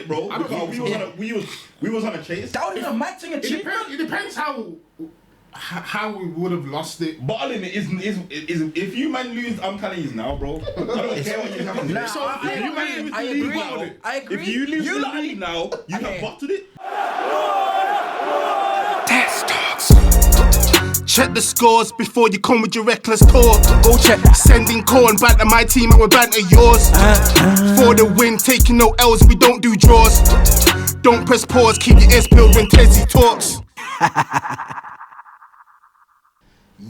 bro. We was on a chase. That was a mad thing achievement. It depends how we would have lost it. Bottling it is if you man lose, I'm telling you now, bro. I don't care what you have to do. I agree. If you lose the league now, you have bottled it. TezTalks. Check the scores before you come with your reckless talk. Go check. Sending corn, banter my team and we banter yours. For the win, taking no L's, we don't do draws. Don't press pause, keep your ears peeled when Tezzy talks.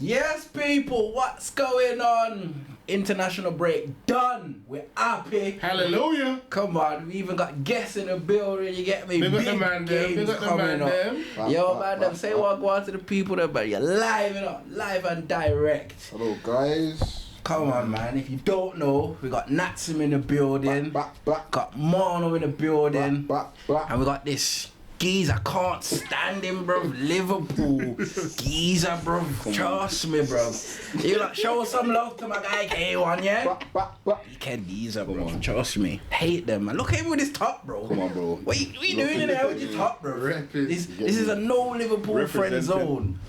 Yes, people, what's going on? International break done. We're happy. Hallelujah. Come on, we even got guests in the building. You get me? Big up Big the man them. games Big up the coming man up. them. Yo, man, them say what go on to the people there, but you're live, live and direct. Hello, guys. Come on, man. If you don't know, we got Natsim in the building. Back. Got Mono in the building. Back. And we got this geezer, can't stand him, bro. Liverpool geezer, bro. Trust me, bro. You like show some love to my guy K1, yeah? Back. He can geezer, bro. Trust me. Hate them, man. Look at him with his top, bro. Come on, bro. What you doing in there with your top, bro? This is a no Liverpool friend zone.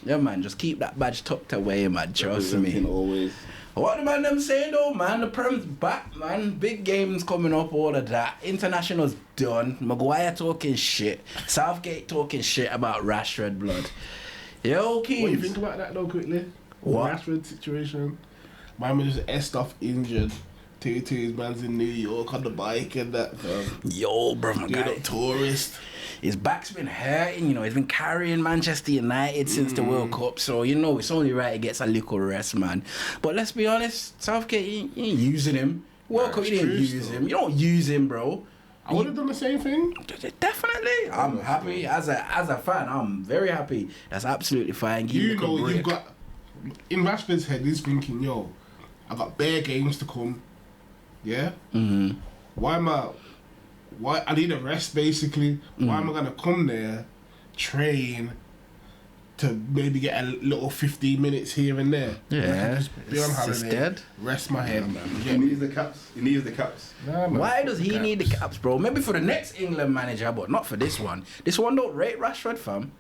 Yeah, man. Just keep that badge tucked away, man. Trust me. Always. What the man them saying though, man? The Prem's back, man. Big games coming up, all of that. International's done. Maguire talking shit. Southgate talking shit about Rashford blood. Yo, Keys. What do you think about that though, quickly? What? Rashford situation. My man just S off injured. His man's in New York on the bike and that. Yo, bro, my guy. Tourist. His back's been hurting, he's been carrying Manchester United since the World Cup, so it's only right he gets a little rest, man. But let's be honest, Southgate, you ain't using him. World Cup, you didn't use him. You don't use him, bro. I would have done the same thing. Definitely. I'm happy. As a fan, I'm very happy. That's absolutely fine. You've got... In Rashford's head, he's thinking, yo, I've got bare games to come. Yeah? Mm-hmm. Why I need a rest basically. Why am I gonna come there, train, to maybe get a little 15 minutes here and there? Yeah, just be on holiday, rest my head, man. He needs the caps. Nah, man, why does he need the caps, bro? Maybe for the next England manager, but not for this one. This one don't rate Rashford, fam.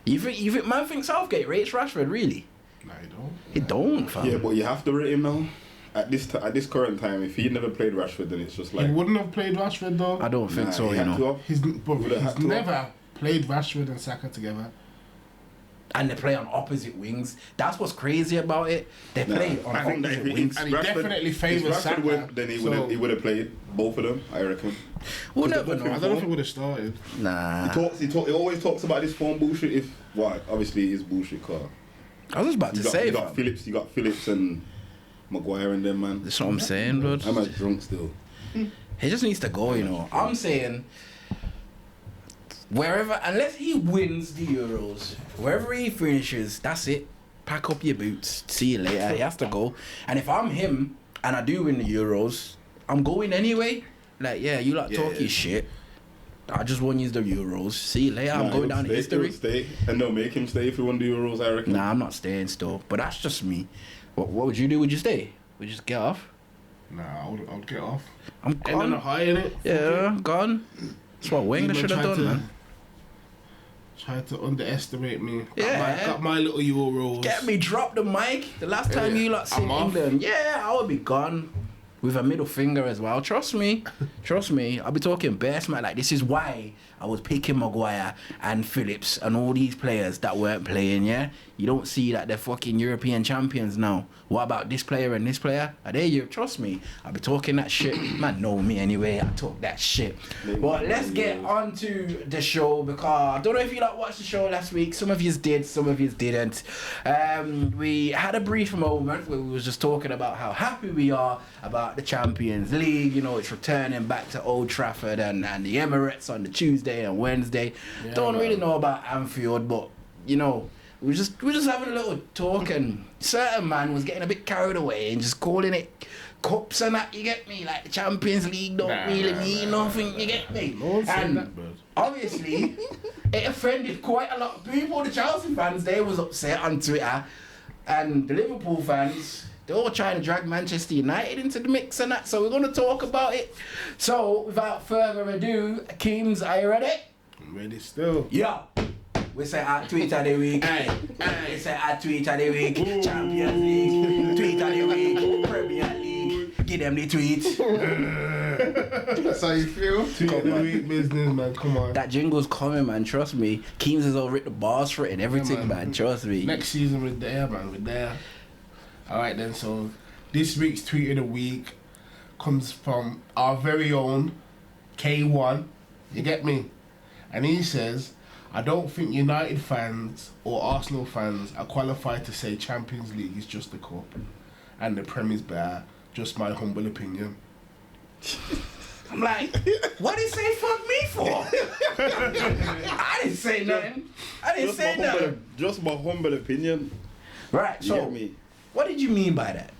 You think man thinks Southgate rates Rashford, really? No, he don't. He don't, fam. Yeah, but you have to rate him now. At this current time, if he never played Rashford, then it's just like... He wouldn't have played Rashford though. I don't think so, He's never played Rashford and Saka together. And they play on opposite wings. That's what's crazy about it. They play on opposite wings. And he definitely favours Saka. Then he would have played both of them, I reckon. We'll never know. I don't know if he would have started. Nah. He always talks about this form bullshit. Obviously it is bullshit, car. I was just about to say, you got Phillips and Maguire and them, man. That's what I'm saying, bro. I'm like drunk still. He just needs to go, I'm saying, wherever, unless he wins the Euros, wherever he finishes, that's it. Pack up your boots. See you later. He has to go. And if I'm him and I do win the Euros, I'm going anyway. Like, yeah, you talk your shit. I just won you the Euros. See you later. I'm going down in history. Stay. And they'll make him stay if he won the Euros, I reckon. Nah, I'm not staying still. But that's just me. What would you do? Would you stay? Would you just get off? Nah, I would get off. I'm End gone. on a high in it. Yeah, gone. That's what Wenger should have done, man. Tried to underestimate me. Yeah. Got my little Euros. Get me, drop the mic. The last time you lot seen England, I would be gone. With a middle finger as well. Trust me. I'll be talking best, man. Like, this is why I was picking Maguire and Phillips and all these players that weren't playing, yeah? You don't see that they're fucking European champions now. What about this player and this player? Are they you? Trust me. I'll be talking that shit. Man, know me anyway. I talk that shit. But let's get on to the show, because I don't know if you watched the show last week. Some of you did, some of you didn't. We had a brief moment where we was just talking about how happy we are about the Champions League. It's returning back to Old Trafford and the Emirates on the Tuesday and Wednesday. Yeah, don't really know about Anfield, but we just having a little talk, and certain man was getting a bit carried away and just calling it cups and that, you get me? Like, the Champions League don't really mean nothing, you get me? No one's saying that, bro. Obviously, it offended quite a lot of people. The Chelsea fans, they was upset on Twitter, and the Liverpool fans, they're all trying to drag Manchester United into the mix and that. So we're gonna talk about it. So without further ado, Keems, are you ready? I'm ready still. Yeah. We say at tweet of the week. We say at tweet of the week. Champions League. Tweet of the week. Premier League. Give them the tweet. That's how you feel? Tweet of the week business, man. Come on. That jingle's coming, man. Trust me. Keems has already written the bars for it and everything, Yeah, man. Trust me. Next season we're there, man. We're there. Alright then, so this week's tweet of the week comes from our very own K1. You get me? And he says, I don't think United fans or Arsenal fans are qualified to say Champions League is just a cup and the Prem is better. Just my humble opinion. I'm like, what did he say fuck me for? I didn't say nothing. I didn't say nothing. Just my humble opinion. Right, You so get me? what did you mean by that?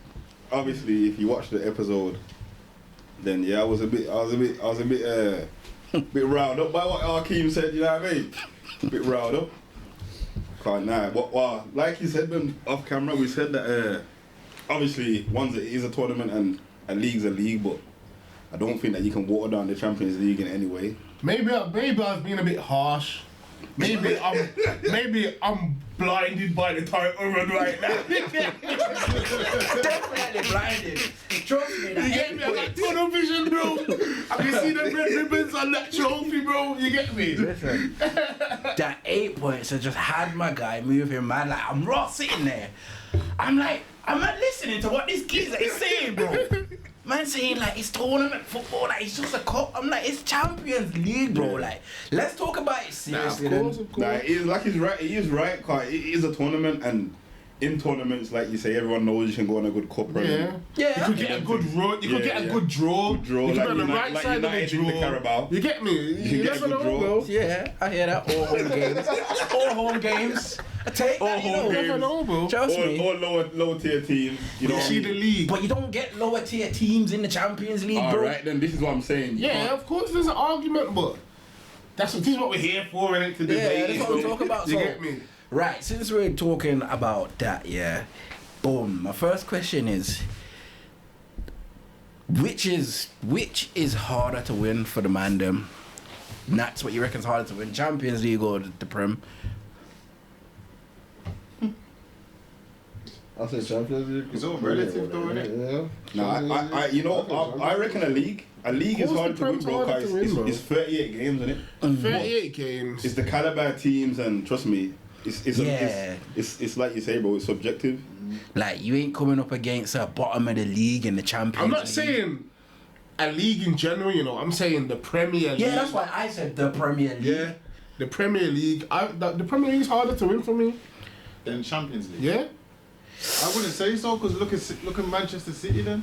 Obviously, if you watch the episode, then yeah, I was a bit bit riled up by what Akeem said. You know what I mean? A bit riled up. Can't nah. But like you said, when off camera, we said that obviously it is a tournament and a league's a league, but I don't think that you can water down the Champions League in any way. Maybe I was being a bit harsh. Maybe I'm blinded by the title run right now. Definitely blinded. Trust me, You get me? I got tunnel vision, bro. I can see the red ribbons on that trophy, bro. You get me? Listen, that 8 points, I just had my guy moving, man. Like, I'm raw sitting there. I'm like, I'm not listening to what this geezer is saying, bro. Man saying like it's tournament football, like it's just a cup. I'm like, it's Champions League, bro. Like, let's talk about it seriously. Of course. Nah, it is like he's right. He is right, cause it is a tournament, and in tournaments, like you say, everyone knows you can go on a good cup run. Yeah. Yeah. You could get a good run. You could get a good draw. Good draw, You could like be on the United- right like side of the United in the draw. Carabao. You get me? You get a never good know, draw. bro. Yeah, I hear that. All home games. All home games. I take All that, you home know. games. Never know, bro. Trust me. All lower tier teams, you know. You see the league. But you don't get lower tier teams in the Champions League, All bro. right, then this is what I'm saying. You Yeah, can't- of course there's an argument, but this is what we're here for, innit? To debate. Yeah, that's what we so- talk about. You So, get me? right, since we're talking about that, yeah, boom. My first question is, which is harder to win for the man them? And that's what you reckon's harder to win, Champions League or the Prem? I'll say Champions League. It's all relative though, innit? Yeah. No, I you know, I reckon a league is course hard the to win, Prem's bro. harder to win, bro. It's 38 games, isn't it? 38 games. It's the caliber of teams, and trust me, Yeah. it's like you say, bro. It's subjective. Like, you ain't coming up against a bottom of the league in the Champions I'm not League. saying a league in general, you know. I'm saying the Premier League. Yeah, that's why I said the Premier League. Yeah, the Premier League. The Premier League is harder to win for me. Then Champions League. Yeah. I wouldn't say so, because look at Manchester City then.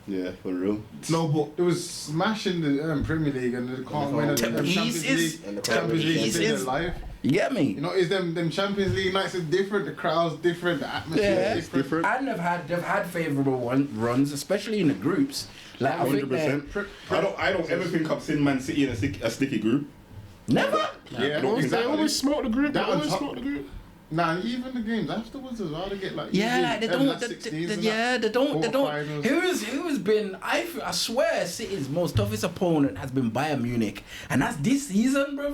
Yeah, for real. No, but It was smashing the Premier League and they can't win the Champions Pieces. League. Champions League is in their Pieces. life. You get me? You know, is them Champions League nights is different, the crowd's different, the atmosphere Yeah. is different. And they've had favourable runs, especially in the groups. Like, I think they're 100%. I don't ever think I've seen Man City in a sticky group. never. Yeah, they exactly. always smoke the group. They That on always top- smoke the group. Nah, even the games afterwards as well, they get like Yeah, easy like they them don't. last 16s and Yeah, that. they don't. Quarterfinals. Who's been? I swear, City's most toughest opponent has been Bayern Munich, and that's this season, bro.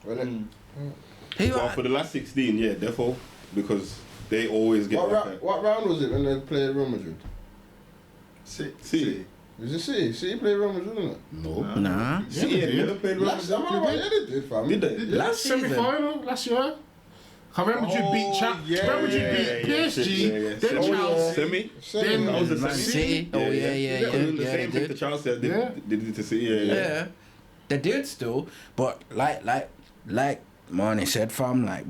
Well, for the last 16, yeah, therefore, because they always get What round was it when they played Real Madrid? City. Was it City? City played Real Madrid, didn't it? No. Nah. City had never played Real Last time, Madrid. yeah, they did, fam. Did they? Last season. Semi-final last year. I remember you beat PSG, then Chelsea, Semi. then That was the Man semi. City. Oh yeah. They did the They same thing to did. Chelsea. They Yeah. did it to City. Yeah. They did still, but like Marnie said, fam, like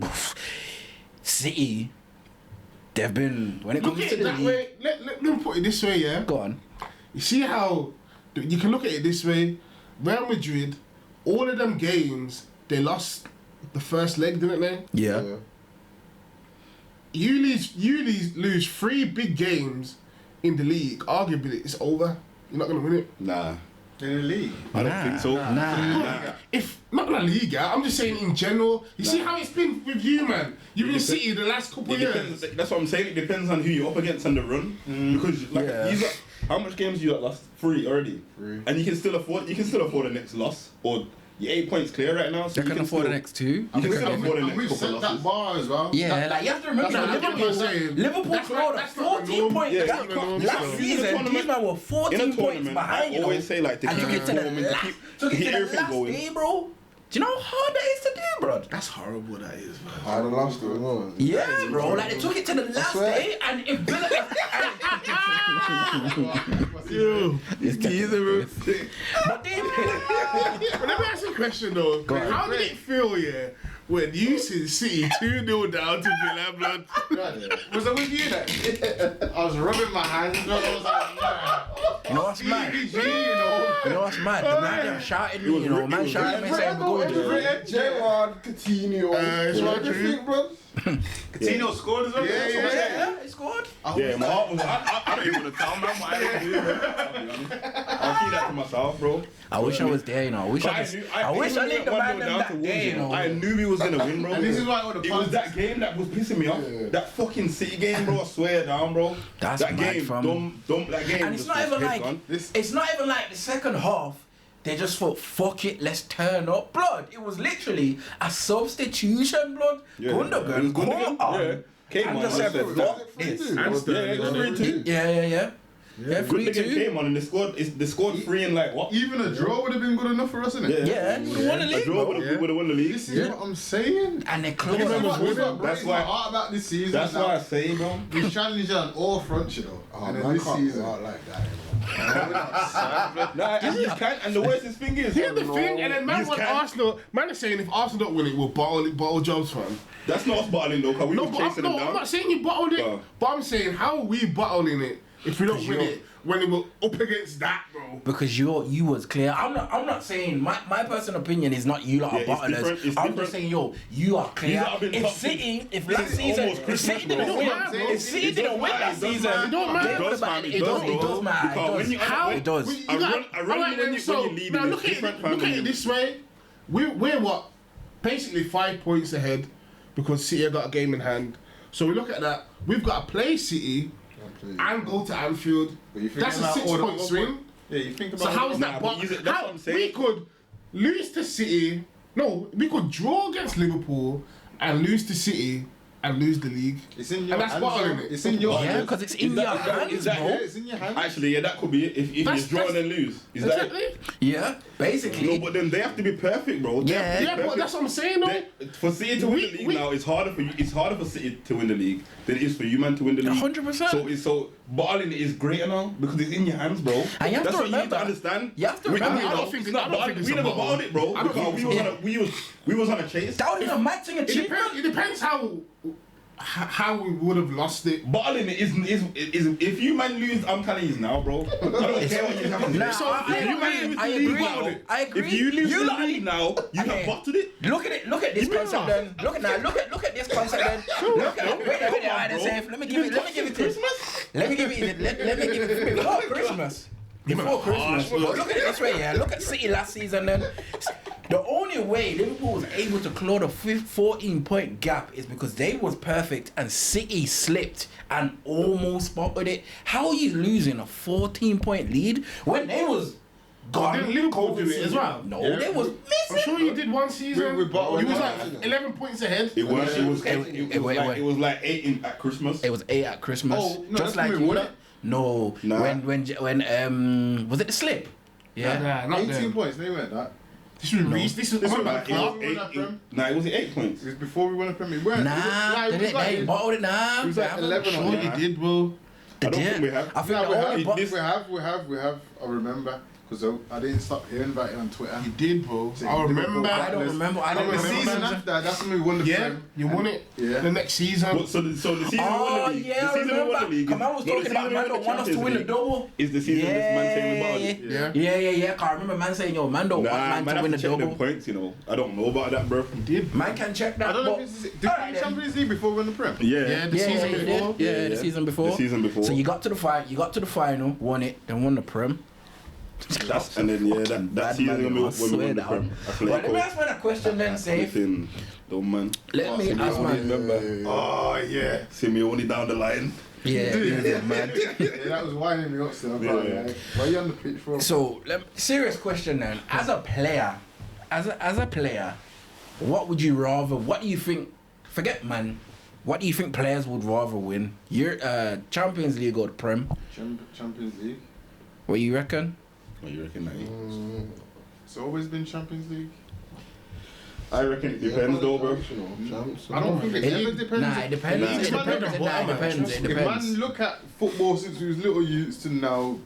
City, they've been when it look comes at to it the that league. way. Let me put it this way, yeah. Go on. You see how you can look at it this way. Real Madrid, all of them games, they lost the first leg, didn't they? Yeah. You lose 3 big games in the league. Arguably, it's over. You're not gonna win it. Nah. In the league. I don't think so. Nah. If not La Liga, I'm just saying in general. You see how it's been with you, man. You've been City the last couple of years. That's what I'm saying. It depends on who you're up against on the run. Because like he's got, how much games you got lost? 3 already. 3. And you can still afford the next loss. Or you're 8 points clear right now. So You can afford the next 2. You can still afford the And next we've couple set that losses. bar as well. Yeah, like you have to remember That's that what I'm saying. Liverpool That's scored a not the norm. 14 point Yeah, gap. that's not the norm. Last So, season, in a these men were In 14 a points tournament, behind, I you know. always say like to And you keep get to your the form and last, to keep the everything last going. day, bro. Do you know how hard that is to do, bro? That's horrible. That is, man. I had lost it as well. Yeah, bro. Like they took it to the last swear. day, and if Villa, Yo. it's teasing, bro. But But let me ask you a question though. on. How did it feel, when you see City 2-0 down to Villa, blood? Was I with you then? I was rubbing my hands, bro. I was like, nah. You know what's mad? PG, you know. You know what's mad? The man them shouted me, you know, man shouted me saying we're going to. Gerrard, Coutinho, it's not everything, bro. Coutinho scored as well. Yeah, he scored. Yeah, my heart was. I don't even want to tell man what I do. I'll be honest. I'll keep that to myself, bro. I wish I was there, you know. I wish I wish I linked the man them that day, you know. I knew he was gonna win, bro. And this is why all the It was that game that was pissing me off. That fucking City game, bro. I swear down, bro. That's that mad, game, fam. dumb. That game. And it's just not was even head like gone. it's not even like the second half. They just thought, fuck it, let's turn up, blood. It was literally a substitution, blood. Yeah, it was Gundogan, come Gundogan, on. yeah. Came And on, just I said, said, fuck this. Yeah, it was 3-2. Yeah. Yeah, Gundogan 3-2. came on and they scored 3 in like what? Even a draw would have been good enough for us, innit? Yeah, we would've won the A league, draw bro. would have won the league. This is what I'm saying. And they This closed is it. what That's breaks why- my heart about this season. That's why I say, bro. we challenged on all fronts, you know. Oh, and then man, this can't season, go out like that. Nah, and you can't. And the worst thing is, Here's the thing, and then man you want can't- Arsenal. Man is saying if Arsenal don't win it, we'll bottle jobs, fam. That's not us bottling though, because we No, were but chasing them I'm down. not saying you bottled it, Oh. but I'm saying how are we bottling it if we don't win you're- it when we were up against that, bro? Because you was clear. I'm not saying my personal opinion is not you lot are Yeah, it's different, bottlers. it's I'm different. just saying you are These clear. lot have been If top City, six. if This last is season, almost if Christmas, City bro. didn't win, It don't matter, if City didn't win that season, It don't matter. it does, It does matter. Because when you- How? It does. You I got- run alright when then, you so, lead now in look this at different it. Look at family. it this way. We're what? Basically 5 points ahead because City have got a game in hand. So we look at that. We've got to play City and go to Anfield. But you think That's a about 6 all the point other swing. Yeah, you think about So how is Nah, that? but that's what How I'm saying. we could lose to City? No, we could draw against Liverpool and lose to City and lose the league. It's in your And that's hands. bottling though. it. It's in your Yeah, hands. because it's Is in that- your is that- hands, is that- bro. Yeah, it's in your hands. Actually, yeah, that could be it. If you That's- draw and then lose, is that? Exactly. Yeah, basically. No, but then they have to be perfect, bro. They have to be Yeah, but perfect. that's what I'm saying, though. For City to win the league now, it's harder for you. It's harder for City to win the league than it is for you, man, to win the league. 100%. So bottling it is greater now because it's in your hands, bro. And you have That's to what you need to remember- understand. you have to We- remember, I though, don't think it's it's not- not. I don't think We it's a never bottle. bottled it, bro. I don't Because think we it's was a on a we was on a chase. That was a matching achievement. It depends how we would have lost it. Bottling it is if you man lose, I'm telling you now, bro. I don't care what you have to do. Nah, So I If you man agree. lose I the league agree. now, I agree. if you lose the lot- league now, you Okay. have bottled it. Look at it. Look at this concept then. Look at this concept then. Look at it. Wait a minute. I safe. Let me give it this. Let me give it before Christmas. Before Christmas. But look at it this way, yeah. Look at City last season then. The only way Liverpool was able to claw the 14-point gap is because they was perfect and City slipped and almost spotted it. How are you losing a 14-point lead when they was gone? Didn't Liverpool do it as well? No, Yeah. they was I'm missing. sure you did one season. We bottled you was it. like 11 points ahead. It was Wait. it was like 8 at Christmas. It was 8 at Christmas. Oh, no, just that's like when we you won lot. it. No, Nah. when was it the slip? Yeah. Nah, not 18 them. points, they went that. This was Reece. This was It was on like that club. Nah, it was 8 points. It was before we won the Premier League. Nah, they bottled it. Nah, It was like 11 Sure or you did, bro. They I don't did. think we have. I think Yeah, the we only have, we have. I remember because I didn't stop hearing about it on Twitter. You did, bro. So I remember. I don't remember. I don't And the remember. season after that, that's when we won the Yeah, Prem. you won it. Yeah. The next season. So the season we Oh won the league. yeah, The I season we won remember. the league. Come on, I was No, the talking about season we man won don't want us to Champions win the League double. Is the season this man saying we bottled it. Yeah. Cause I remember man saying, yo, man don't want Nah, man man to have win to the check them double. points, you know. I don't know about that, bro. Did. Man can check that. I don't know but- if it's... Did we Alright win then. Champions League before we won the Prem? Yeah, the season before. Yeah, the season before. The season before. So you got to the final, won it, then won the Prem. And then that season when we won the Prem. Well, let me ask man a question then, Safe. Don't man. Let me ask man. Oh yeah. Simeone down the line. Yeah, man. That was winding me up still. Why are you on the pitch for? So, serious question then. As a player, what would you rather? What do you think? Forget man. What do you think players would rather win? Your Champions League or the Prem? Champions League. What you reckon? What you reckon? It's always been Champions League. I reckon it depends though, bro. I don't think it ever depends. Nah, it depends. It depends. If man look at football since we was little youths to now,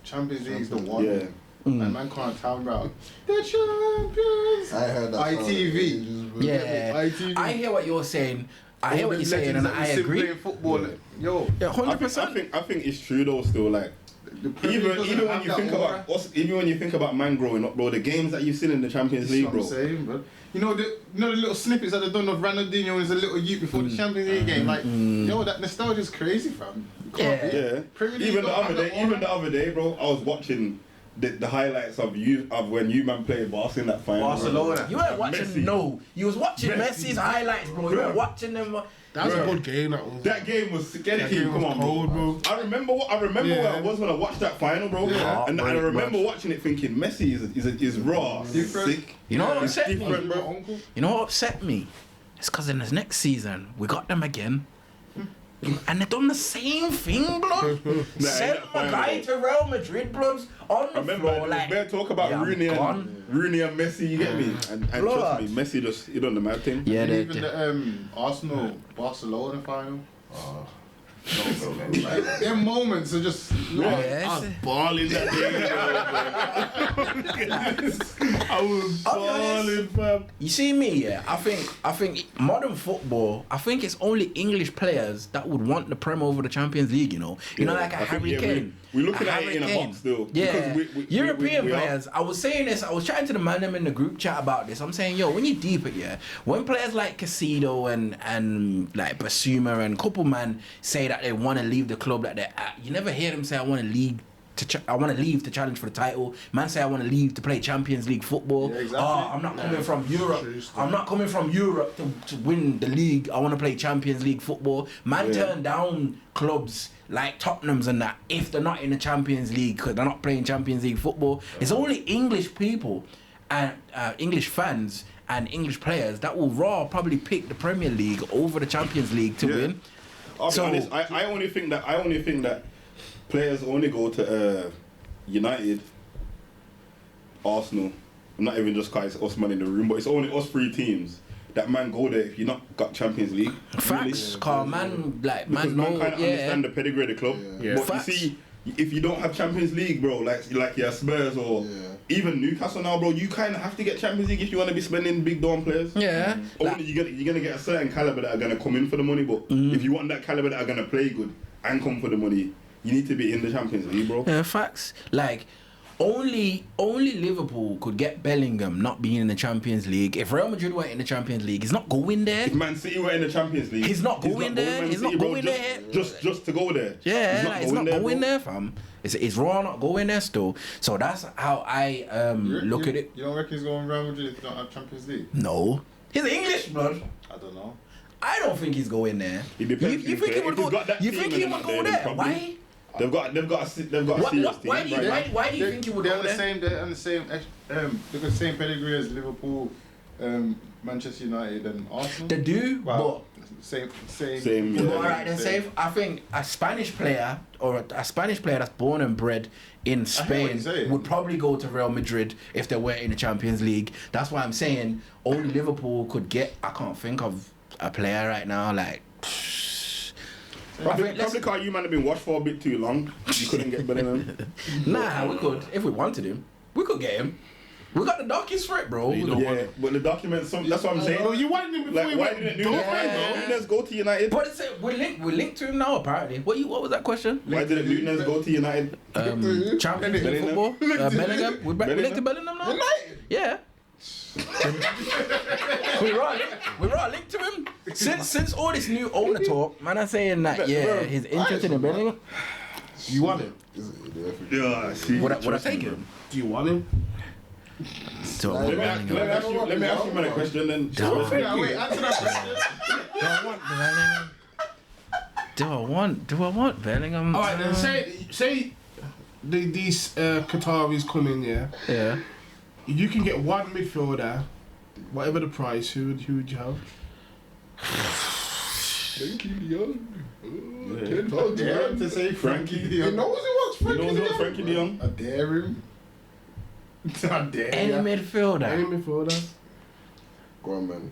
Champions League's the one. Yeah. And man can't tell about the champions. I heard that. ITV. Yeah. ITV. I hear what you're saying. I hear what you're saying, and I agree. Football, yo. Yeah, 100%. I think it's true though. Still, like even when you think about man growing up, bro, the games that you've seen in the Champions League, bro. That's what I'm saying, bro. You know the little snippets that they've done of Ronaldinho as a little youth before the Champions League game. Like, yo, that nostalgia is crazy, fam. Yeah. Even the other day, bro, I was watching the highlights of when you man played Barca in that final. Barcelona. You weren't watching. Messi. No, you was watching Messi's highlights, bro. You were watching them. That was a good game. That game was come on, cold, bro. I remember where I was when I watched that final, bro. Yeah. And I remember watching it thinking Messi is raw, sick. You know what upset me? Bro. You know what upset me? It's because in the next season we got them again. And they done the same thing, blood. Sent my guy to Real Madrid, blood, on the floor. Like, better talk about Rooney and Messi, you get me? And trust me, Messi he done the mad thing. Yeah, and even the Arsenal Barcelona final. Them moments are just I was balling that day. I was balling, fam. You see me, yeah. I think modern football. I think it's only English players that would want the Prem over the Champions League. You know, like a Harry Kane. We're looking at it in a box still. Yeah, because European players. I was saying this. I was chatting to the man them in the group chat about this. I'm saying, yo, when you deep it, yeah, when players like Casido and like Basuma and couple man say that they want to leave the club that they're at, you never hear them say, I want to leave to challenge for the title. Man say I want to leave to play Champions League football. Yeah, exactly. Oh, I'm not coming from Europe. I'm not coming from Europe to win the league. I want to play Champions League football. Man turn down clubs like Tottenham's and that if they're not in the Champions League because they're not playing Champions League football. It's only English people and English fans and English players that will probably pick the Premier League over the Champions League to win. I'll be honest, I only think that players only go to United, Arsenal. I'm not even just because it's us man in the room, but it's only us three teams that man go there if you're not got Champions League. Facts, because man kind of understand the pedigree of the club. Yeah. But Facts. you see, if you don't have Champions League, bro, like your Spurs or even Newcastle now, bro, you kind of have to get Champions League if you want to be spending big dome players. Yeah. Only you're gonna get a certain caliber that are gonna come in for the money, but if you want that caliber that are gonna play good and come for the money, you need to be in the Champions League, bro. Yeah, facts. Like, only Liverpool could get Bellingham not being in the Champions League. If Real Madrid weren't in the Champions League, he's not going there. If Man City were in the Champions League, He's not going there. He's not going there. Just to go there. Yeah, he's not going there, fam. It's Raw not going there still. So that's how I look at it. You don't reckon he's going Real Madrid if you don't have Champions League? No. He's English, blood. I don't know. I don't think he's going there. It depends. You think he would go? You think he would go there? Why? They've got a serious team. Why do you think he would go there? They're on the same. They've got the same pedigree as Liverpool, Manchester United, and Arsenal. They do, well, same. Yeah. All right, then save. I think a Spanish player that's born and bred in Spain would probably go to Real Madrid if they weren't in the Champions League. That's why I'm saying only Liverpool could get. I can't think of a player right now like. Probably because you might have been watched for a bit too long. You couldn't get Bellingham. Nah, we could. If we wanted him, we could get him. We got the documents for it, bro. Yeah, but the documents, that's what I'm saying. You wanted him before Why didn't Nunes go to United? But we're linked to him now, apparently. What was that question? Why didn't Nunes go to United? Champions League football? Bellingham? We're linked to Bellingham now? Yeah. we're all linked to him since all this new owner talk. Man, I'm saying that he's interested in Bellingham. You want him? Yeah, see. Would I take him? Do you want him? Do I want Bellingham? Let me ask you man a question then. Wait, answer that question. Do I want Bellingham? Do I want Bellingham? All right, then say these Qataris come in, yeah. Yeah. You can get one midfielder, whatever the price. Who would you have? Frankie de Jong. Dare him to say Frankie de Jong. He knows he wants Frankie de Jong. Frankie de Jong. I dare him. I dare Any ya. midfielder. Any midfielder? Go on, man.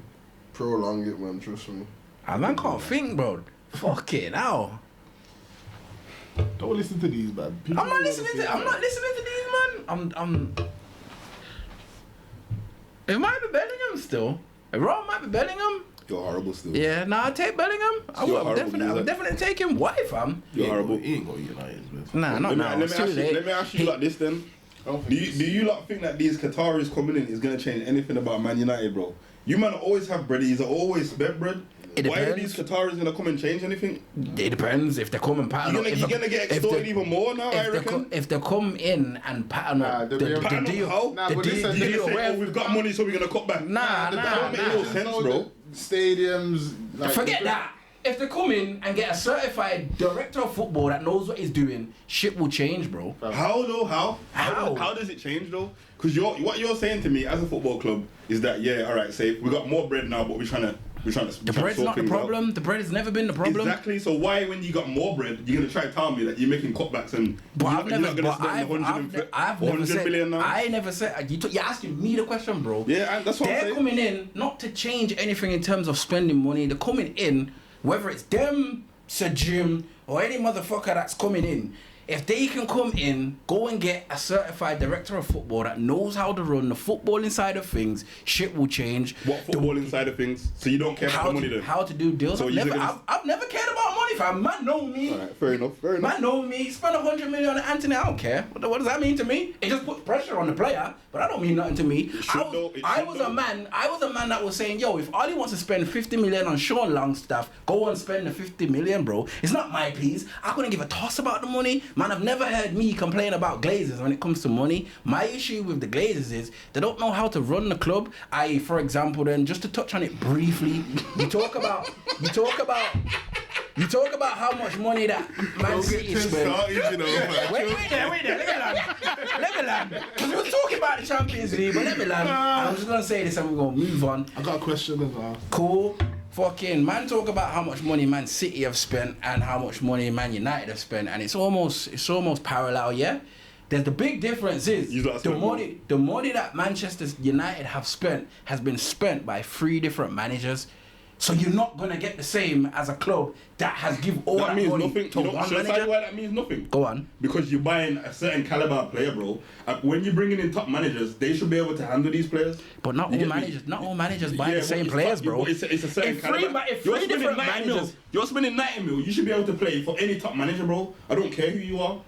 Prolong it, man. Trust me. I man can't think, bro. Fucking hell. Don't listen to these, man. People I'm not don't listening wanna to these, man. It might be Bellingham still. It might be Bellingham. You're horrible still. Yeah, I'll take Bellingham. I You're will horrible, definitely, Lisa. take him. Why, fam? You're horrible. He ain't got United, man. Nah, not now. It's too late. Let me ask you like this then. Do you lot think that these Qataris coming in is gonna change anything about Man United, bro? You man always have bread. He's always spent bread. It Why are depends. these Qataris gonna come and change anything? It depends if they come and pattern You're gonna get extorted even more now, I reckon. If they come in and pattern up the Pattern up deal, how? Nah, the but deal, listen, the you're deal Say, where- oh, we've got money, so we're gonna cut back. Nah. don't make no sense, bro. Stadiums. Like, Forget that. If they come in and get a certified director of football that knows what he's doing, shit will change, bro. How though? How How? does it change though? Because what you're saying to me as a football club is that all right, say we got more bread now, but we're trying to. The bread's not the problem. The bread has never been the problem. Exactly. So why, when you got more bread, you're gonna try to tell me that you're making cutbacks and you're not gonna spend 100 million now? I never said. You're asking me the question, bro. Yeah, that's what I'm They're saying. coming in not to change anything in terms of spending money. They're coming in, whether it's them, Sir Jim, or any motherfucker that's coming in. If they can come in, go and get a certified director of football that knows how to run the footballing side of things, shit will change. What footballing side of things? So you don't care about the money then? How to do deals. So I've you're never, gonna- I've never cared about money, fam. Man know me. Alright, fair enough. Man know me. Spend 100 million on Anthony. I don't care. What does that mean to me? It just puts pressure on the player, but I don't mean nothing to me. I was a man that was saying, yo, if Ollie wants to spend 50 million on Sean Longstaff, go and spend the 50 million, bro. It's not my piece. I couldn't give a toss about the money. Man, I've never heard me complain about Glazers when it comes to money. My issue with the Glazers is they don't know how to run the club. For example, then just to touch on it briefly, you talk about how much money that Man City spent. Wait there, let me land. Because we were talking about the Champions League, but let me land. I'm just gonna say this and we're gonna move on. I got a question as well. Cool. Fucking man talk about how much money Man City have spent and how much money Man United have spent, and it's almost parallel, yeah? There's the big difference is the money that Manchester United have spent has been spent by 3 different managers. So you're not gonna get the same as a club that has give all that means money nothing. to You know, one should I tell you manager. why that means nothing? Go on. Because you're buying a certain caliber player, bro. When you're bringing in top managers, they should be able to handle these players. But not You all get me? managers. Not all managers buy Yeah, the same but players, bro. It's a certain If three caliber. ma- if three You're spending different 90 mil. managers- You're spending 90 mil. You should be able to play for any top manager, bro. I don't care who you are.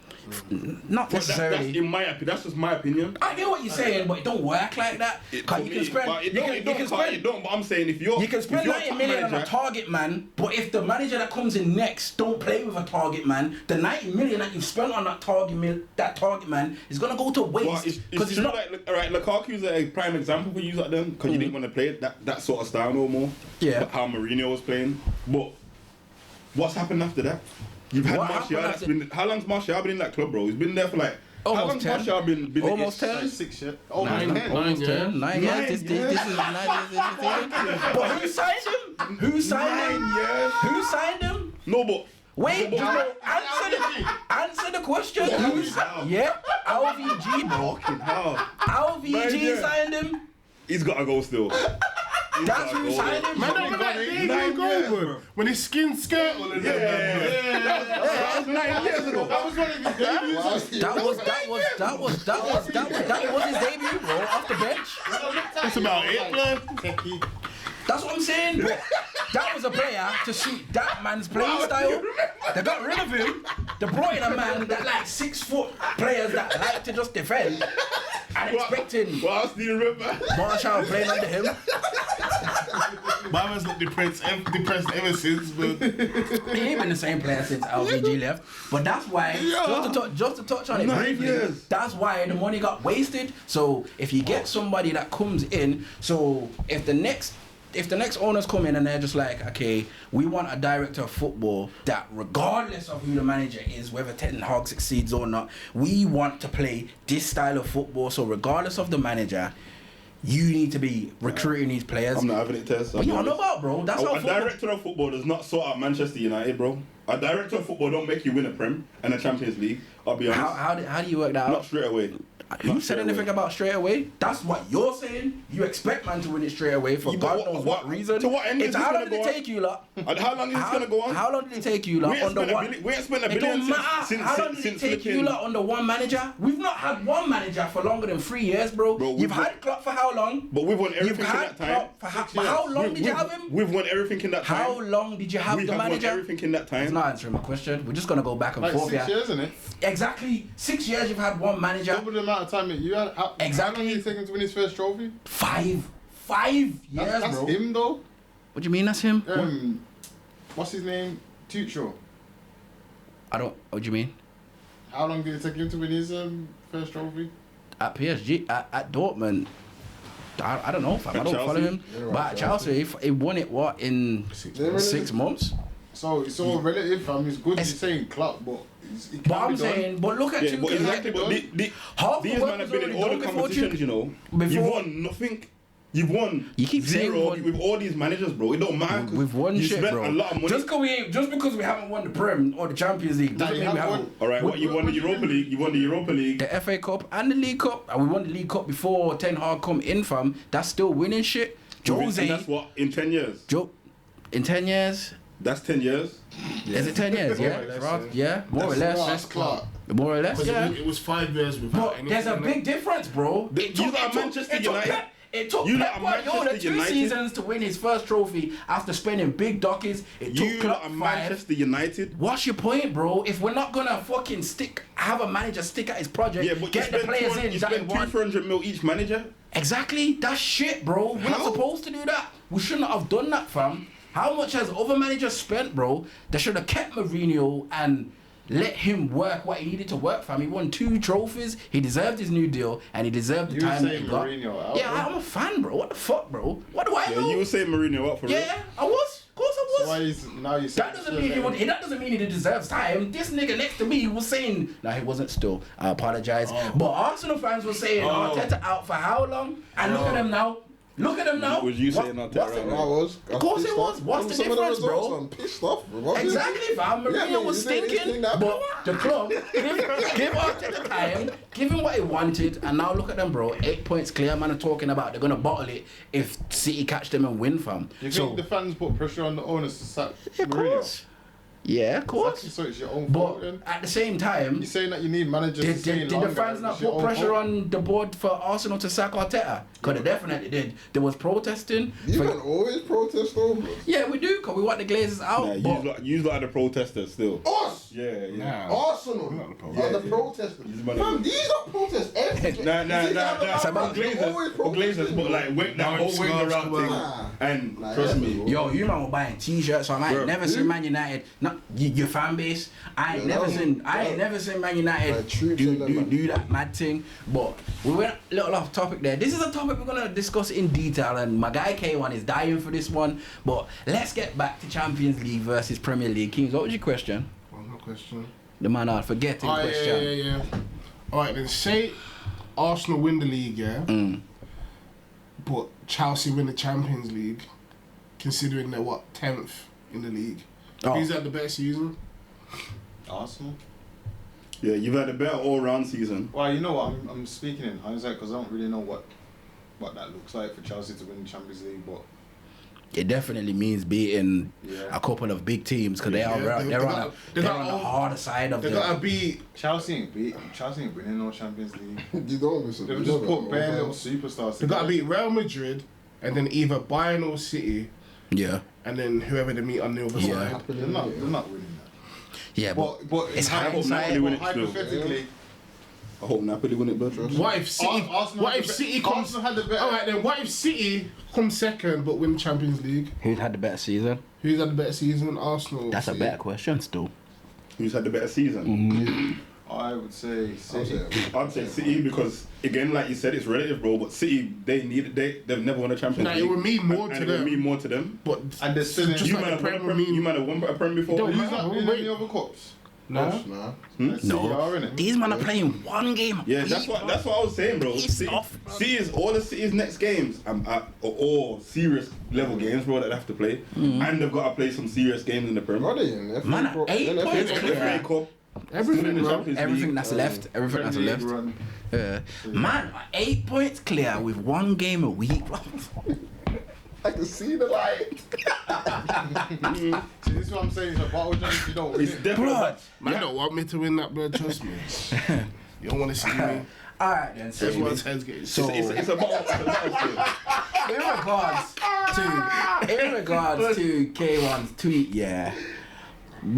Not But that's necessarily. in my opinion. That's just my opinion. I get what you're saying, but it don't work like that. Cause you can spend. But I'm saying if you're You can spend if you're 90 top million on a manager- target man, but if the manager that comes in next don't play with a target man, the 90 million that you've spent on that target man is gonna go to Well, waste. it's Because true. Like, all right, Lukaku's a prime example for you like them because you didn't want to play that sort of style no more. Yeah. But how Mourinho was playing, but what's happened after that? You've had What Martial. happened That's after- been how long's Martial been in that club, bro? He's been there for like how Almost long's 10. Martial been Almost 10. 6 years. Oh, Nine, 10. almost 10. 9 years. This is 9 years. But who signed him? Who signed him? 9 years. Who signed him? No, but Wait, but- answer the question. Who's yeah? LVG, bro. how? LVG years. signed him. He's got to go still. That's who signed him. Man, don't let David go, bro. When his skin skirt all of them. That was 9 years ago. That was one of his debuts. That was his debut, bro, off the bench. That's about it, man. That's what I'm saying, bro. That was a player to suit that man's playing style. They got rid of him. They brought in a man that like 6 foot players that like to just defend and expecting What else do you remember? Marshall playing under him. My man's not depressed ever since, but He ain't been the same player since LVG left. But that's why, just to touch on it 9 briefly, years. that's why the money got wasted. So if you get somebody that comes in, so if the next owners come in and they're just like, okay, we want a director of football that regardless of who the manager is, whether Ten Hag succeeds or not, we want to play this style of football. So regardless of the manager, you need to be recruiting these players. I'm not having it, Tez. But you don't know about, bro. That's how A director of football does not sort out Manchester United, bro. A director of football don't make you win a Prem and a Champions League. I'll be honest. How do you work that out? Not straight away. Who said anything about straight away? That's what you're saying. You expect man to win it straight away for God knows what reason. To what end is this how long gonna did it go on? take you, lot? And how long is this going to go on? How long did it take you, lot? We ain't spent a It billion don't matter. since How long did it since take you, flipping. lot, under one manager? We've not had one manager for longer than 3 years, bro. You've had Klopp for how long? But we've won everything You've in had that time. Klopp for how long did you have him? We've won everything in that time. How long did you have We the have won manager? everything in that It's time. not answering my question. We're just gonna go back and Like forth. 6 years, isn't it? Exactly 6 years. You've had one manager. Double the amount of time that you had. How long did it take him to win his first trophy? 5 years, That's bro. him though. What do you mean that's him? What's his name? Tuchel. I don't. What do you mean? How long did it take him to win his first trophy? At PSG, at Dortmund. I don't know, fam. I At don't follow Chelsea? him. But at Chelsea, he won it in 6 months. So it's all relative, fam. It's good you're saying Klopp, but he But can't I'm be done. saying, but look at Yeah, you. but exactly. But Half the these work men have was been in already all done the before competitions, you know. You've won nothing. You've won. You keep saying zero won. with all these managers, bro. It don't matter. 'Cause We've won you shit, spent bro. a lot of money. Just because we haven't won the Prem or the Champions League doesn't you mean we have haven't. won. All right, what you won the Europa League? You won the Europa League. The FA Cup and the League Cup, and we won the League Cup before Ten Hag come in, fam. That's still winning shit. And Jose, that's what in 10 years. in 10 years. That's 10 years. Is it 10 years? Yeah, yeah, more or less. that's Clark. More or less, Because yeah. it was 5 years without But there's a anything. big difference, bro. You lot are Manchester United. It took You lot Pep are Guardiola Manchester 2 United. seasons to win his first trophy after spending big duckies. It took You Klopp lot are 5. Manchester United. What's your point, bro? If we're not gonna fucking have a manager stick at his project, Yeah, but you get the spent players in you that he spent wants. 200 mil each manager. Exactly, that's shit, bro. We're not How? supposed to do that. We shouldn't have done that, fam. How much has other managers spent, bro? They should have kept Mourinho and let him work what he needed to work, fam. He won 2 trophies. He deserved his new deal, and he deserved the You time that saying he got. Mourinho out, Yeah, bro? I'm a fan, bro. What the fuck, bro? What do I Yeah, know? you were saying Mourinho up for real. Yeah, I was. Of course I was. So why is now you That doesn't mean that doesn't mean he deserves time. This nigga next to me was saying, nah, he wasn't still. I apologize. But Arsenal fans were saying, Arteta out for how long? And look at him now. Look at him now. Was you saying Arteta what's out? the- I was. Of course it was. What's the difference, bro? I'm pissed off, bro. Exactly, fam. Mourinho was stinking, but the club give Arteta time, give him what he wanted, and now look at them, bro. 8 points clear. Man are talking about they're gonna bottle it if City catch them and win, fam. You So think the fans put pressure on the owners to sack of Mourinho? course, yeah, of course. So it's your own fault. But Then. at the same time, You're saying that you need managers to stay did the longer. fans not It's your put own pressure fault. on the board for Arsenal to sack Arteta? Because they definitely did. There was protesting. You for- can always protest, though. Bro. yeah, we do, because we want the Glazers out. Nah, but you lot are the protesters still. Us! Yeah, yeah. Arsenal are the protesters. Fam, these are protests every Nah. It's about Glazers, but like that whole Wenger out thing. And trust me, yo, you man were buying T-shirts, so I ain't Bro. never seen Man United. No, your fan base. I ain't never seen Man United Like, troops and them, man. do that mad thing. But we went a little off topic there. This is a topic we're gonna discuss in detail, and my guy K1 is dying for this one. But let's get back to Champions League versus Premier League. Kings, what was your question? One more question. The man are forgetting Oh, question. yeah. Alright, then say Arsenal win the league, yeah? But Chelsea win the Champions League, considering they're, 10th in the league. Oh. Is that the best season? Arsenal. yeah, you've had a better all-round season. Well, you know what? I'm speaking in hindsight because I don't really know what that looks like for Chelsea to win the Champions League, but It definitely means beating Yeah. a couple of big teams because Yeah, they're on the gotta- harder side of They the. gotta beat. Chelsea ain't winning no Champions League. You don't listen. They've You just never- put bare little superstars. They gotta together. beat Real Madrid, and then either Bayern or City, Yeah, and then whoever they meet on the other Yeah. side. They're not winning that. yeah, but But it's in hindsight. Napoli win it still. hypothetically, I hope Napoli win it, bro. Trust. What if City? What if City comes? Arsenal had the better. All right then. What if City come second but win Champions League? Who's had the better season? Who's had the better season? Arsenal. That's a better question still. Who's had the better season? I would say City. I'd say City because again, like you said, it's relative, bro. But City, they've never won a Champions League. It would mean more to and them. it would mean more to them. But And they're still in. just You like might the have won a Premier Prem. League. You might have won a Prem before. Don't Who's matter. that in Wait. any other cups? Nah. Nah. No. Are, innit? These men are playing one game. Yeah, that's what I was saying, bro. It's off, bro. City's all the City's next games are all serious level games, bro, that they have to play, and they've got to play some serious games in the Premier. Are they in FA Man, Cup? 8 In FA points. Cup? FA Cup, Everything, in the bro. Champions Everything League. that's left. Everything that's Premier left. League run. Man, 8 points clear with one game a week. I can see the light. See, this is what I'm saying. It's a battle jump if you don't win It's it. definitely. Blood. Man don't want me to win that, bro. Trust me. You don't want to see me. Alright then, so That's what Tez gets. So- It's a battle. in regards to K1's tweet, yeah.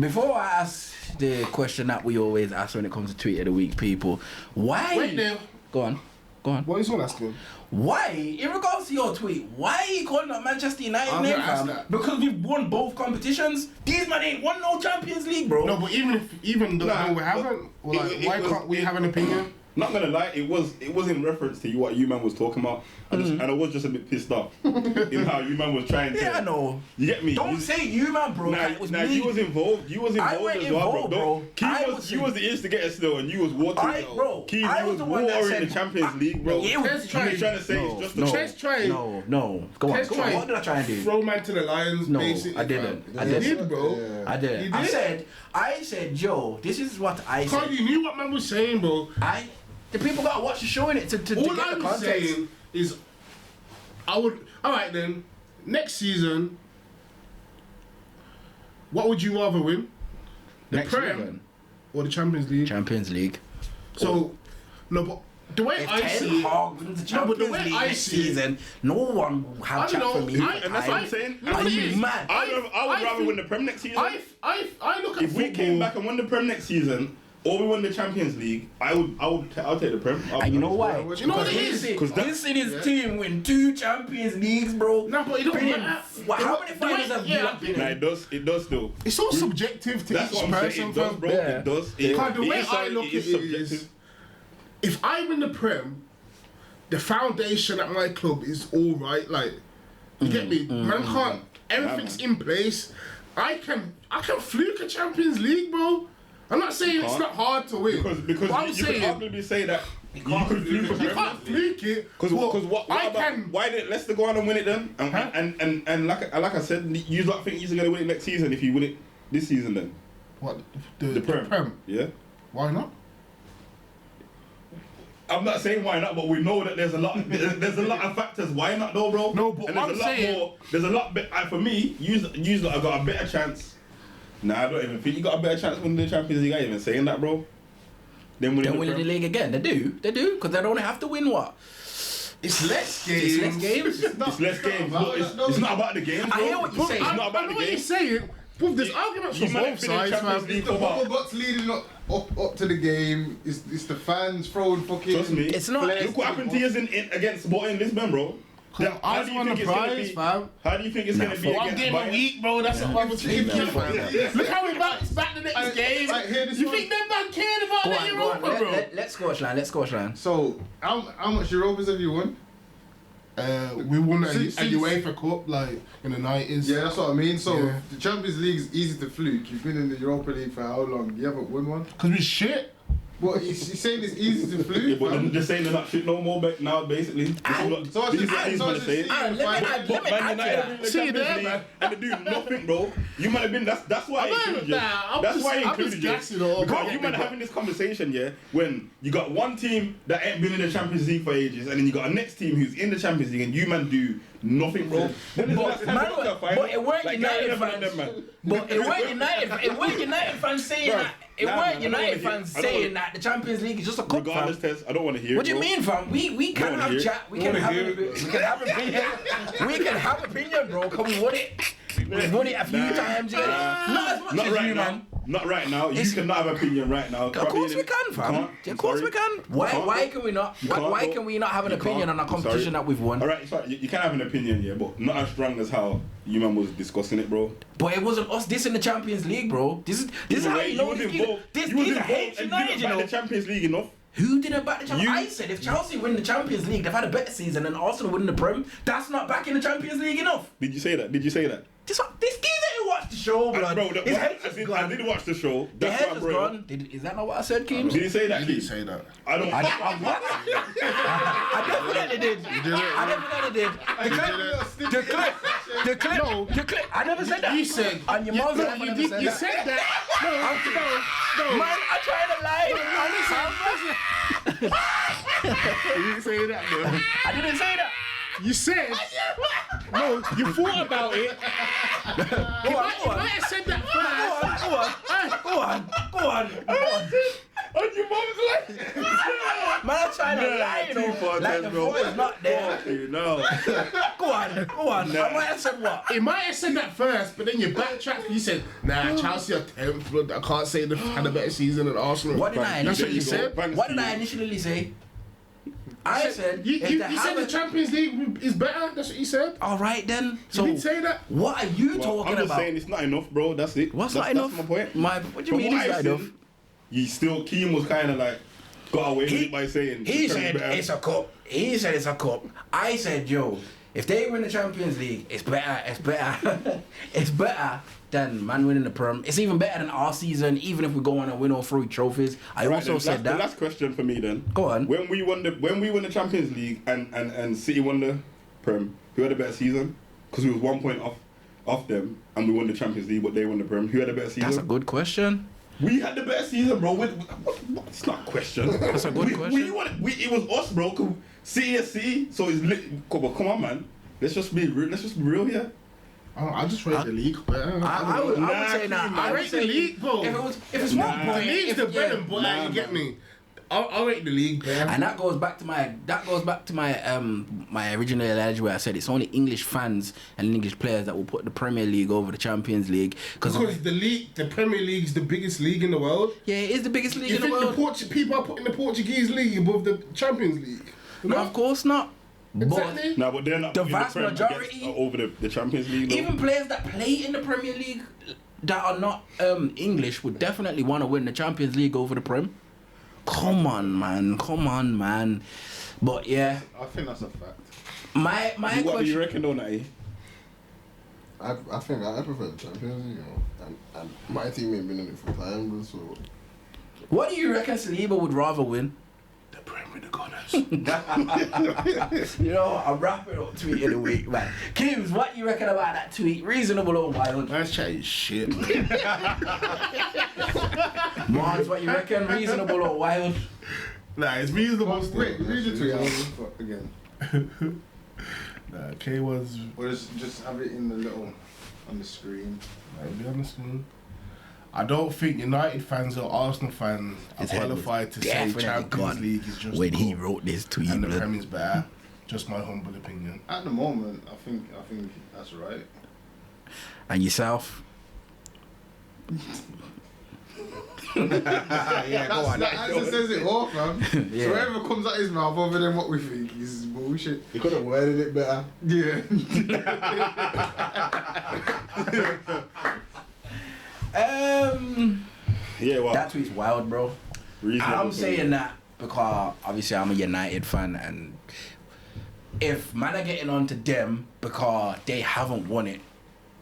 Before I ask the question that we always ask when it comes to tweet of the week, people, why? Wait there. Go on. What is one asking? Why, in regards to your tweet, why are you calling up Manchester United I'm name, gonna ask fam? that. Because we've won both competitions. These man ain't won no Champions League, bro. No, but even though Nah, we haven't, well, like, it why was- can't we have an opinion? Not gonna lie, it was in reference to what you man was talking about, and I was just a bit pissed off in how you man was trying to. Yeah, I know. You get me? Don't say you, man, bro. Nah, It was nah, me. you was involved. You was I involved weren't as well, involved, bro. bro. You was the instigator still, and you was watering. Keith, I you was was the one that watering the said- Champions League, bro. It You was- was trying to say it's just a Tez tried. No. Go on. Tez Go on. tried. What did I try and do? Throw man to the Lions, No, basically. I didn't. fam. I You didn't. did, bro. Yeah. I did. You I did? said, yo, this is what I Carl, said. you knew what man was saying, bro. The people gotta watch the show in it to All get the I'm context. saying is, I would. All right then. Next season, what would you rather win? The Next Prem season. or the Champions League? Champions League. So, no, but the way If I see it, Hag wins the No, but the Champions way League I next see it- season, no one will have I chat don't for know. me. And that's what I'm saying. You know Are what it you is? mad? I would rather think- win the Prem next season. I look at If we football. came back and won the Prem next season, or we won the Champions League, I'll take the Prem. And you know why? You know what it is? He's seen his team win 2 Champions Leagues, bro. No, but it don't Been in- matter. How many finals have you not been Nah, in? it does still. It's all subjective to That's each what I'm saying. person, It does, fam. bro. Yeah. It does. Because the way is I look at it subjective. is, if I win the Prem, the foundation at my club is all right. Like, you get me? Man can't. Everything's in place. I can fluke a Champions League, bro. I'm not saying it's can't. not hard to win. Because What I'm you could saying, arguably say that you could fluke a you Prem. can't fluke it. Because what I about, can. why didn't Leicester go on and win it then? And like I said, you lot think you're gonna win it next season if you win it this season then? What The Prem. Yeah. Why not? I'm not saying why not, but we know that there's a lot of factors why not though, bro. No, but and what I'm saying- there's a lot for me, you lot have got a better chance. Nah, I don't even think you got a better chance winning the Champions League. I ain't even saying that, bro. Then winning Then winning the Prem. league again. They do, because they don't have to win what? It's less games. It's less games. It's less games. Look, it's not about the games, bro. I hear what you're saying. It's not I about know the what you're games. saying. But there's arguments You from might both finish sides, Champions man. League The for what? couple bucks leading up to the game. It's the fans throwing fucking. Trust me. It's not- Look what happened to you against Sporting Lisbon, bro. I won the prize, fam. How do you think it's gonna be One against game a Bayern? week, bro. That's what I was thinking. Look how we bounced back the next game. Right, hear this You one? think them man cared about Go the on, Europa, bro? Let's scorch line. So how much Europas have you won? We won a Since- UEFA Cup like in the 90s. Yeah, that's what I mean. So Yeah. the Champions League is easy to fluke. You've been in the Europa League for how long? You haven't won one. Cause we shit. What he's saying it's easy to Yeah, fluke. but fam. they're just saying they're not shit no more now, basically. So I These should- are these so I men should saying. see Ah, you let me find- add- But Man add to United that. are in the See Champions there, League man. and they do nothing, bro. You might have been that's why I included you. That's why I included you. Because you might having this conversation, yeah, when you got one team that ain't been in the Champions League for ages, and then you got a next team who's in the Champions League, and you man do nothing, bro. When is the last time you got to a final? But it weren't Like, United Gary Neville fans. and them, man. But it weren't United fans saying Bro, that. It nah, weren't man, I don't United wanna hear- fans I don't saying wanna- that the Champions League is just a cup, Regardless, fam. Tez, I don't want to hear What do you bro. mean, fam? We can wanna have hear it. chat. We can have opinion. We can have opinion, bro. Come on, what it? We've won it a few times. Not as much Not as right you, now. man. Not right now. You cannot have an opinion right now. Of course we can, fam. Of course we can. Why can we not? Why can we not have an opinion on a competition that we've won? Alright, you can have an opinion, yeah, but not as strong as how you man was discussing it, bro. But it wasn't us. This in the Champions League, bro. This is how you know these are hate United, you know. The Champions League enough. Who didn't back the Champions League? I said if Chelsea win the Champions League, they've had a better season than Arsenal win the Prem. That's not back in the Champions League enough. Did you say that? This geezer who watched the show, blood. Bro, His head is I gone. did watch the show. The That's head why, is bro. gone. Is that not what I said, Keem? Did you say that? You didn't say that. I don't. I definitely did. I definitely did. The clip. I never said that. You said. On your mother's life, I never said You that. said that. No. Man, I tried to lie. You didn't say that, bro. I didn't say that. You said. No, you thought about it. Go on. I might have said that first. Go on. On your mom's life. Man, I'm trying to lie, you know. Like the foot is not there. No. Go on. I might have said what? It might have said that first, but then you backtracked. You said, "Nah, Chelsea are 10th, but I can't say they've had a better season than Arsenal." What did I That's what initially you say? said. What did I initially say? I said You if they said the haven't- Champions League is better. That's what you said. All right then. So You didn't say that. what are you Well, talking I'm just about? saying it's not enough, bro. That's it. What's that's, not enough? That's my point. What do you From mean what it's not I've enough? seen, you still, Keem was kind of like got away with it by saying He the said better. it's a cup. He said it's a cup. I said, yo, if they win the Champions League, it's better. It's better than man winning the Prem. It's even better than our season, even if we go on and win all 3 trophies. I Right, also then, said the that. last question for me then. Go on. When we won the Champions League and City won the Prem, who had a better season? Because we was 1 point off them, and we won the Champions League, but they won the Prem. Who had a better season? That's a good question. We had the best season, bro. It's not a question. That's a good question. It was us, bro. City is City, so it's come on, man. Let's just be real here. I just rate the league better. I would say Nah, that. I rate the league, bro. If it's 1 Nah. point, The league's the bread and butter. Nah, You get man. me? I rate the league better. and that goes back to my my original adage where I said it's only English fans and English players that will put the Premier League over the Champions League Because the Premier League's the biggest league in the world. yeah, it is the biggest league You in the think world. people are putting the Portuguese league above the Champions League? No, of course not. But Exactly. No, but they're not The putting vast Prem majority- over the Champions League. Though. even players that play in the Premier League that are not English would definitely want to win the Champions League over the Prem. Come on, man. But yeah, I think that's a fact. my What do you question. reckon, though, Natty? I think I prefer the Champions League, you know. And my team ain't been in it for time, so. What do you reckon Saliba would rather win? The Prem with the Gunners. You know, I'm wrapping up tweet of the week, man. Kims, what you reckon about that tweet? Reasonable or wild? That's chatting shit. Mars, what you reckon? Reasonable or wild? Nah, it's reasonable. Wait, read the tweet again. Nah, K was. Or just have it in the little on the screen. Like, be honest with you. I don't think United fans or Arsenal fans are His head was qualified to say definitely Champions gone League is just when the he cup wrote this tweet, and the blood. Prem is better. Just my humble opinion. At the moment, I think that's right. And yourself? Yeah, that answer says it all, fam. Yeah. So whatever comes out his mouth other than what we think is bullshit. You could have worded it better. Yeah. Yeah, well, That tweet's wild, bro. reasonable I'm for saying me. that because obviously I'm a United fan, and if man are getting on to them because they haven't won it,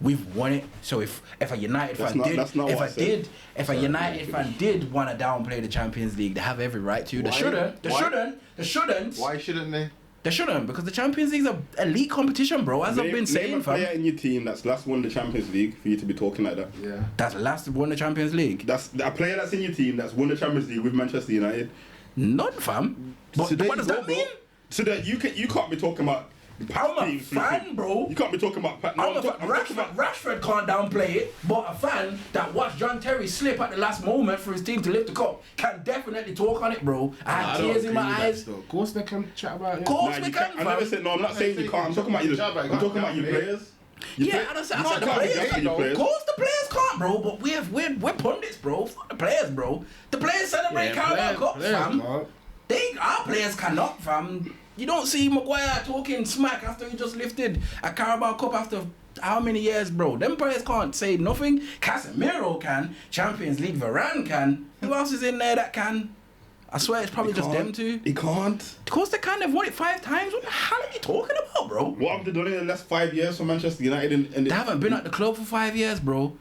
we've won it. So if a United That's fan not- did, that's not what I said. if a United fan did want to downplay the Champions League, they have every right to. They Why? shouldn't. They Why? shouldn't. They shouldn't. Why shouldn't they? They shouldn't, because the Champions League's an elite competition, bro. As I've been Name saying, a player fam. in your team that's last won the Champions League for you to be talking like that. Yeah. That's last won the Champions League. That's a player that's in your team that's won the Champions League with Manchester United. None, fam. But So there what you does go, that bro. mean? So that you can't be talking about. I'm a teams fan, flipping. bro. You can't be talking about. No, I'm talking about. Rashford can't downplay it, but a fan that watched John Terry slip at the last moment for his team to lift the cup can definitely talk on it, bro. I had tears in my eyes. Of course they can chat about it. Of course Nah, we you can, can't. I never fam. said no. I'm not saying you can't. I'm talking about you. I'm talking about you players. Yeah, I said the players. Of course, the players can't, bro. But we're pundits, bro. Fuck the players, bro. The players celebrate Carabao Cups, fam. Our players cannot, fam. You don't see Maguire talking smack after he just lifted a Carabao Cup after how many years, bro? Them players can't say nothing. Casemiro can. Champions League Varane can. Who else is in there that can? I swear it's probably just them two. He can't. Of course they can. They've won it 5 times. What the hell are you talking about, bro? What have they done in the last 5 years for Manchester United? They haven't been at the club for 5 years, bro.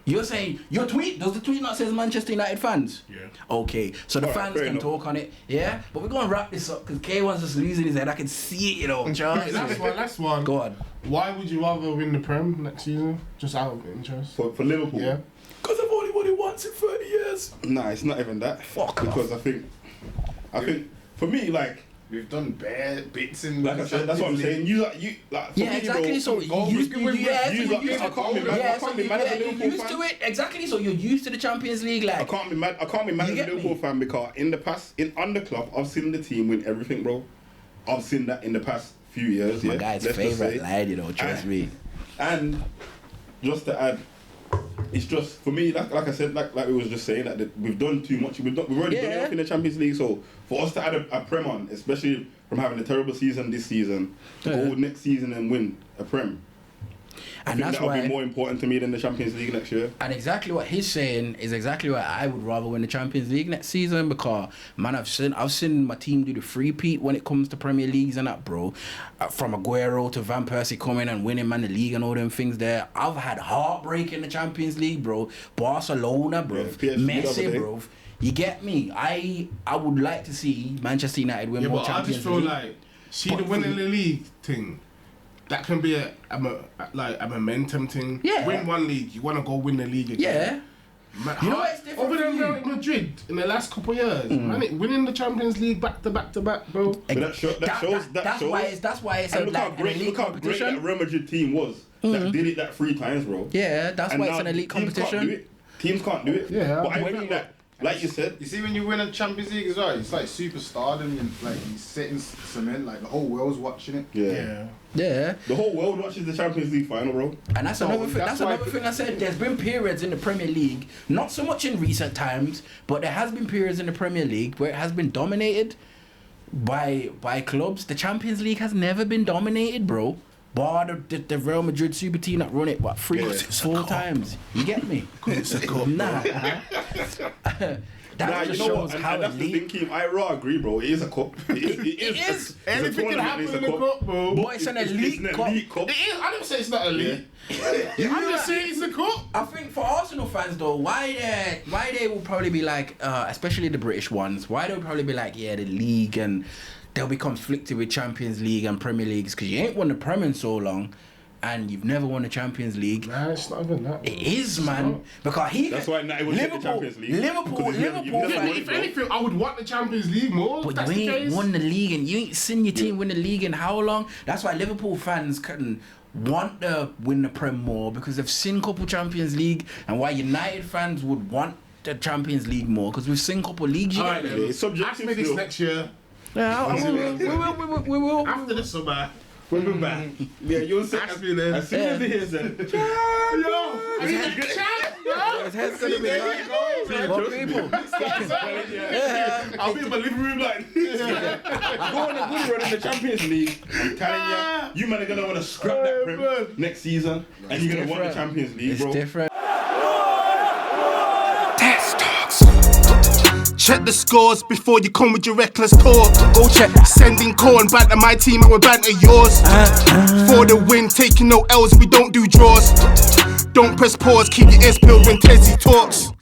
You're saying, does the tweet not says Manchester United fans? Yeah. Okay, so the All right, fans fair can enough. talk on it, yeah? But we're going to wrap this up because K1's just losing his head. I can see it, you know. Last one. Go on. Why would you rather win the Prem next season? Just out of interest. For Liverpool? Yeah. Because I've only won it once in 30 years. Nah, it's not even that. Fuck Because off. I think, for me, like, We've done bare bits in. like I said, that's what I'm saying. You like, for Yeah, me, exactly. bro, So goals, you used you to it. I can't be mad. I can't be mad as a Liverpool you're used fan. to it. Exactly. So you're used to the Champions League, like. I can't be mad as a get Liverpool me? fan because in the past, under club, I've seen the team win everything, bro. I've seen that in the past few years. My yeah, guy's let's just favourite say. lad, you know. Trust me. And just to add, it's just for me, like I said, like we was just saying that we've done too much. We've already done enough in the Champions League. So for us to add a Prem on, especially from having a terrible season this season, to go next season and win a Prem, I And think that's that'll why. be more important to me than the Champions League next year. And exactly what he's saying is exactly why I would rather win the Champions League next season because, man, I've seen my team do the three-peat when it comes to Premier Leagues and that, bro. From Aguero to Van Persie coming and winning man the league and all them things there. I've had heartbreak in the Champions League, bro. Barcelona, bro. Yeah, PSG the other Messi, day. bro. You get me? I would like to see Manchester United win Yeah, more but I Champions just feel League. like, see the winning the league thing, that can be a momentum thing. Yeah. Win one league, you want to go win the league again. Yeah. You know what's different Over for than you? Real Madrid in the last couple of years, man, winning the Champions League back to back, bro. But that shows. That's why it's And a look how like great, an elite competition. that Real Madrid team was. That did it that 3 times, bro. Yeah, that's And why it's now an elite teams can't competition. do it. Teams can't do it. Yeah, but I when think you- that, like you said, You see, when you win a Champions League as well, it's like superstardom and like he's setting cement. Like the whole world's watching it. yeah. Yeah. The whole world watches the Champions League final, bro. And that's another thing. That's another thing I said. There's been periods in the Premier League, not so much in recent times, but there has been periods in the Premier League where it has been dominated by clubs. The Champions League has never been dominated, bro. Bar the Real Madrid super team that run it, what, 4 times? You get me? It's a cup. Nah. That Nah, just you know shows what? how And that's the elite. thing, Keem. I raw agree, bro. It is a cup. It is. It's a Anything can tournament, happen it's a in the cup, bro. But it's an elite It's cup. an elite cup. It is. I never say it's not elite. I'm just saying it's a cup. I think for Arsenal fans though, why they will probably be like, especially the British ones, why they'll probably be like, yeah, the league, and they'll be conflicted with Champions League and Premier Leagues because you ain't won the Prem in so long, and you've never won the Champions League. Nah, it's not even that. It is, man, because That's why now it was the Champions League. Liverpool Because you've never won fans. it, If bro. anything, I would want the Champions League more. But That's you the ain't case. won the league, and you ain't seen your team win the league in how long? That's why Liverpool fans couldn't want to win the Prem more because they've seen couple Champions League, and why United fans would want the Champions League more because we've seen couple leagues. You Alright get me? then. It's subjective Ask me this still. next year. Yeah, we will. After the summer, when we're back. Yeah, you'll say Ask me then. as soon as it is, then. Yo, I need a chance, bro. His head's gonna be like, what people? I'll be in my living room like this. Go on a good run in the Champions League. I'm telling you, you man are gonna want to scrap that Prem next season, and you're gonna want the Champions League, It's bro. different. Check the scores before you come with your reckless talk. Go check. Sending call and banter my team, I will banter yours. For the win, taking no L's, we don't do draws. Don't press pause, keep your ears peeled when Tezzy talks.